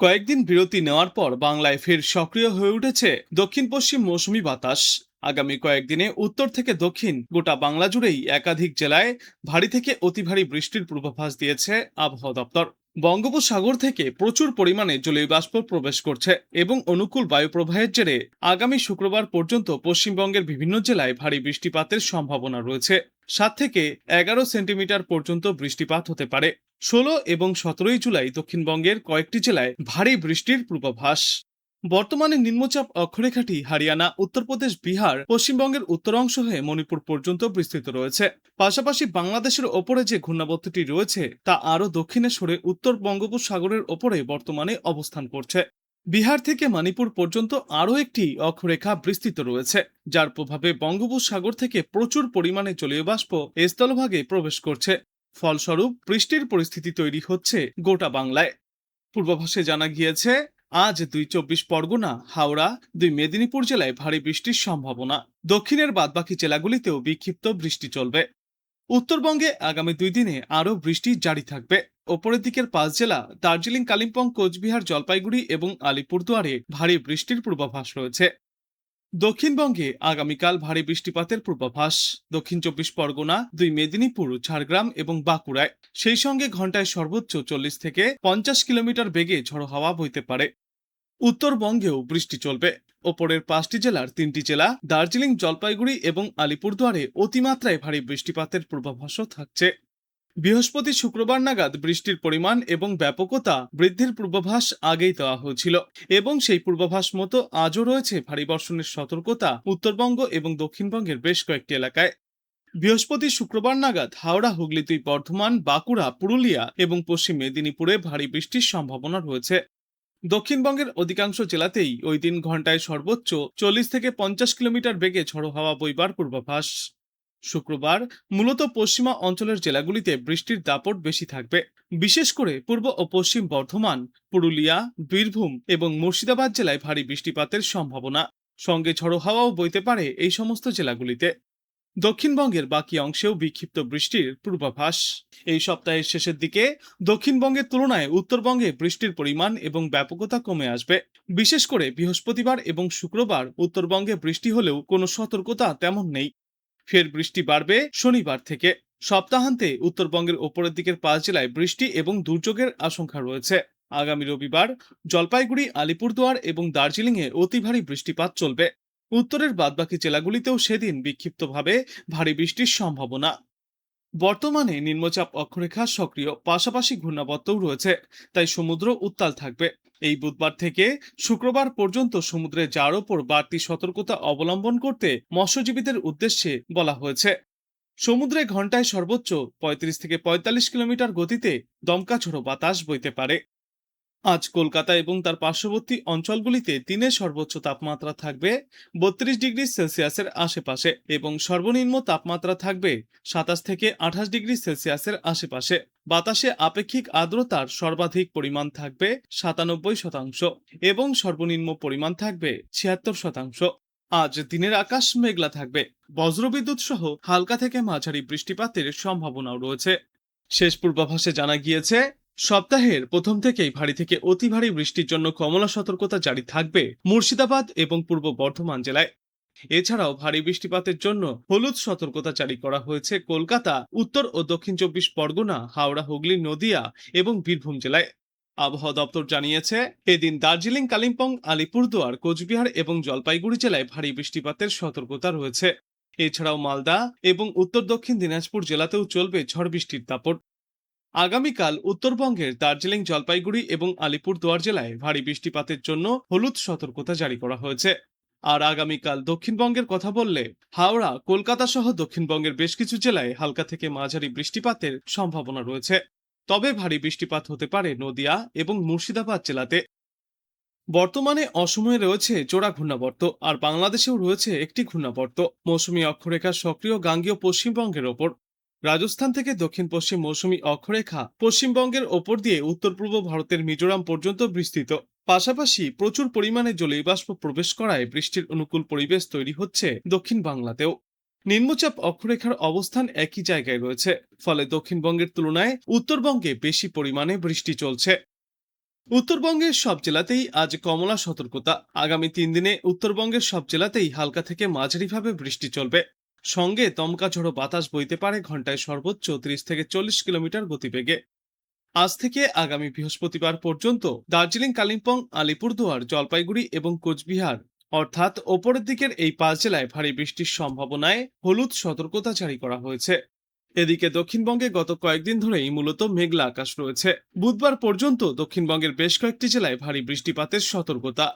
কয়েকদিন বিরতি নেওয়ার পর বাংলায় ফের সক্রিয় হয়ে উঠেছে দক্ষিণ পশ্চিম মৌসুমি বাতাস। আগামী কয়েকদিনে উত্তর থেকে দক্ষিণ গোটা বাংলা জুড়েই একাধিক জেলায় ভারী থেকে অতি ভারী বৃষ্টির পূর্বাভাস দিয়েছে আবহাওয়া দপ্তর। বঙ্গোপসাগর থেকে প্রচুর পরিমাণে জলীয় বাষ্প প্রবেশ করছে এবং অনুকূল বায়ু প্রবাহের জেরে আগামী শুক্রবার পর্যন্ত পশ্চিমবঙ্গের বিভিন্ন জেলায় ভারী বৃষ্টিপাতের সম্ভাবনা রয়েছে। 7 থেকে 11 সেন্টিমিটার পর্যন্ত বৃষ্টিপাত হতে পারে। 16 এবং 17 জুলাই দক্ষিণবঙ্গের কয়েকটি জেলায় ভারী বৃষ্টির পূর্বাভাস। বর্তমানে নিম্নচাপ অক্ষরেখাটি হরিয়ানা, উত্তরপ্রদেশ, বিহার, পশ্চিমবঙ্গের উত্তর অংশ হয়ে মণিপুর পর্যন্ত বিস্তৃত রয়েছে। পাশাপাশি বাংলাদেশের ওপরে যে ঘূর্ণাবর্তটি রয়েছে তা আরও দক্ষিণে সরে উত্তর বঙ্গোপসাগরের ওপরে বর্তমানে অবস্থান করছে। বিহার থেকে মণিপুর পর্যন্ত আরও একটি অক্ষরেখা বিস্তৃত রয়েছে, যার প্রভাবে বঙ্গোপসাগর থেকে প্রচুর পরিমাণে জলীয় বাষ্প স্থলভাগে প্রবেশ করছে। ফলস্বরূপ বৃষ্টির পরিস্থিতি তৈরি হচ্ছে গোটা বাংলায়। পূর্বাভাসে জানা গিয়েছে, আজ 2 চব্বিশ পরগনা, হাওড়া, 2 মেদিনীপুর জেলায় ভারী বৃষ্টির সম্ভাবনা। দক্ষিণের বাদবাকি জেলাগুলিতেও বিক্ষিপ্ত বৃষ্টি চলবে। উত্তরবঙ্গে আগামী 2 দিনে আরও বৃষ্টি জারি থাকবে। ওপরের দিকের 5 জেলা দার্জিলিং, কালিম্পং, কোচবিহার, জলপাইগুড়ি এবং আলিপুরদুয়ারে ভারী বৃষ্টির পূর্বাভাস রয়েছে। দক্ষিণবঙ্গে আগামীকাল ভারী বৃষ্টিপাতের পূর্বাভাস। দক্ষিণ 24 পরগনা, 2 মেদিনীপুর, ঝাড়গ্রাম এবং বাঁকুড়ায়। সেই সঙ্গে ঘন্টায় সর্বোচ্চ 40 থেকে 50 কিলোমিটার বেগে ঝড়ো হাওয়া বইতে পারে। উত্তরবঙ্গেও বৃষ্টি চলবে। ওপরের 5টি জেলার 3টি জেলা দার্জিলিং, জলপাইগুড়ি এবং আলিপুরদুয়ারে অতিমাত্রায় ভারী বৃষ্টিপাতের পূর্বাভাসও থাকছে। বৃহস্পতি শুক্রবার নাগাদ বৃষ্টির পরিমাণ এবং ব্যাপকতা বৃদ্ধির পূর্বাভাস আগেই দেওয়া হয়েছিল এবং সেই পূর্বাভাস মতো আজও রয়েছে ভারী বর্ষণের সতর্কতা উত্তরবঙ্গ এবং দক্ষিণবঙ্গের বেশ কয়েকটি এলাকায়। বৃহস্পতি শুক্রবার নাগাদ হাওড়া, হুগলি, 2 বর্ধমান, বাঁকুড়া, পুরুলিয়া এবং পশ্চিম মেদিনীপুরে ভারী বৃষ্টির সম্ভাবনা রয়েছে। দক্ষিণবঙ্গের অধিকাংশ জেলাতেই ওই দিন ঘন্টায় সর্বোচ্চ 40 থেকে 50 কিলোমিটার বেগে ঝড়ো হাওয়া বইবার পূর্বাভাস। শুক্রবার মূলত পশ্চিমা অঞ্চলের জেলাগুলিতে বৃষ্টির দাপট বেশি থাকবে। বিশেষ করে পূর্ব ও পশ্চিম বর্ধমান, পুরুলিয়া, বীরভূম এবং মুর্শিদাবাদ জেলায় ভারী বৃষ্টিপাতের সম্ভাবনা। সঙ্গে ঝড়ো হাওয়াও বইতে পারে এই সমস্ত জেলাগুলিতে। দক্ষিণবঙ্গের বাকি অংশেও বিক্ষিপ্ত বৃষ্টির পূর্বাভাস। এই সপ্তাহের শেষের দিকে দক্ষিণবঙ্গের তুলনায় উত্তরবঙ্গে বৃষ্টির পরিমাণ এবং ব্যাপকতা কমে আসবে। বিশেষ করে বৃহস্পতিবার এবং শুক্রবার উত্তরবঙ্গে বৃষ্টি হলেও কোনো সতর্কতা তেমন নেই। ফের বৃষ্টি বাড়বে শনিবার থেকে। সপ্তাহান্তে উত্তরবঙ্গের ওপরের দিকের 5 জেলায় বৃষ্টি এবং দুর্যোগের আশঙ্কা রয়েছে। আগামী রবিবার জলপাইগুড়ি, আলিপুরদুয়ার এবং দার্জিলিংয়ে অতি ভারী বৃষ্টিপাত চলবে। উত্তরের বাদবাকি জেলাগুলিতেও সেদিন বিক্ষিপ্তভাবে ভারী বৃষ্টির সম্ভাবনা। বর্তমানে নিম্নচাপ অক্ষরেখা সক্রিয়, পাশাপাশি ঘূর্ণাবর্তও রয়েছে, তাই সমুদ্র উত্তাল থাকবে। এই বুধবার থেকে শুক্রবার পর্যন্ত সমুদ্রে যাওয়ার ওপর বাড়তি সতর্কতা অবলম্বন করতে মৎস্যজীবীদের উদ্দেশ্যে বলা হয়েছে। সমুদ্রে ঘন্টায় সর্বোচ্চ 35 থেকে 45 কিলোমিটার গতিতে দমকা ঝোড়ো বাতাস বইতে পারে। আজ কলকাতা এবং তার পার্শ্ববর্তী অঞ্চলগুলিতে দিনের সর্বোচ্চ তাপমাত্রা থাকবে 32 ডিগ্রি সেলসিয়াসের আশেপাশে এবং সর্বনিম্ন তাপমাত্রা থাকবে 27 থেকে 28 ডিগ্রি সেলসিয়াসের আশেপাশে। বাতাসে আপেক্ষিক আর্দ্রতার সর্বাধিক পরিমাণ থাকবে 97% এবং সর্বনিম্ন পরিমাণ থাকবে 76%। আজ দিনের আকাশ মেঘলা থাকবে। বজ্রবিদ্যুৎ সহ হালকা থেকে মাঝারি বৃষ্টিপাতের সম্ভাবনাও রয়েছে। শেষ পূর্বাভাসে জানা গিয়েছে, সপ্তাহের প্রথম থেকেই ভারী থেকে অতি ভারী বৃষ্টির জন্য কমলা সতর্কতা জারি থাকবে মুর্শিদাবাদ এবং পূর্ব বর্ধমান জেলায়। এছাড়াও ভারী বৃষ্টিপাতের জন্য হলুদ সতর্কতা জারি করা হয়েছে কলকাতা, উত্তর ও দক্ষিণ 24 পরগনা, হাওড়া, হুগলি, নদিয়া এবং বীরভূম জেলায়। আবহাওয়া দপ্তর জানিয়েছে, এদিন দার্জিলিং, কালিম্পং, আলিপুরদুয়ার, কোচবিহার এবং জলপাইগুড়ি জেলায় ভারী বৃষ্টিপাতের সতর্কতা রয়েছে। এছাড়াও মালদা এবং উত্তর দক্ষিণ দিনাজপুর জেলাতেও চলবে ঝড় বৃষ্টির দাপট। আগামীকাল উত্তরবঙ্গের দার্জিলিং, জলপাইগুড়ি এবং আলিপুরদুয়ার জেলায় ভারী বৃষ্টিপাতের জন্য হলুদ সতর্কতা জারি করা হয়েছে। আর আগামীকাল দক্ষিণবঙ্গের কথা বললে হাওড়া, কলকাতা সহ দক্ষিণবঙ্গের বেশ কিছু জেলায় হালকা থেকে মাঝারি বৃষ্টিপাতের সম্ভাবনা রয়েছে। তবে ভারী বৃষ্টিপাত হতে পারে নদিয়া এবং মুর্শিদাবাদ জেলাতে। বর্তমানে অসময়ে রয়েছে জোড়া ঘূর্ণাবর্ত, আর বাংলাদেশেও রয়েছে একটি ঘূর্ণাবর্ত। মৌসুমী অক্ষরেখা সক্রিয় গাঙ্গেয় পশ্চিমবঙ্গের ওপর। রাজস্থান থেকে দক্ষিণ পশ্চিম মৌসুমী অক্ষরেখা পশ্চিমবঙ্গের ওপর দিয়ে উত্তর পূর্ব ভারতের মিজোরাম পর্যন্ত বিস্তৃত। পাশাপাশি প্রচুর পরিমাণে জলীয় বাষ্প প্রবেশ করায় বৃষ্টির অনুকূল পরিবেশ তৈরি হচ্ছে দক্ষিণ বাংলাতেও। নিম্নচাপ অক্ষরেখার অবস্থান একই জায়গায় রয়েছে, ফলে দক্ষিণবঙ্গের তুলনায় উত্তরবঙ্গে বেশি পরিমাণে বৃষ্টি চলছে। উত্তরবঙ্গের সব জেলাতেই আজ কমলা সতর্কতা। আগামী 3 দিনে উত্তরবঙ্গের সব জেলাতেই হালকা থেকে মাঝারিভাবে বৃষ্টি চলবে। সঙ্গে দমকা ঝোড়ো বাতাস বইতে পারে ঘন্টায় সর্বোচ্চ 30 থেকে 40 কিলোমিটার গতিবেগে। আজ থেকে আগামী বৃহস্পতিবার পর্যন্ত দার্জিলিং, কালিম্পং, আলিপুরদুয়ার, জলপাইগুড়ি এবং কোচবিহার অর্থাৎ ওপরের দিকের এই 5 জেলায় ভারী বৃষ্টির সম্ভাবনায় হলুদ সতর্কতা জারি করা হয়েছে। এদিকে দক্ষিণবঙ্গে গত কয়েকদিন ধরেই মূলত মেঘলা আকাশ রয়েছে। বুধবার পর্যন্ত দক্ষিণবঙ্গের বেশ কয়েকটি জেলায় ভারী বৃষ্টিপাতের সতর্কতা।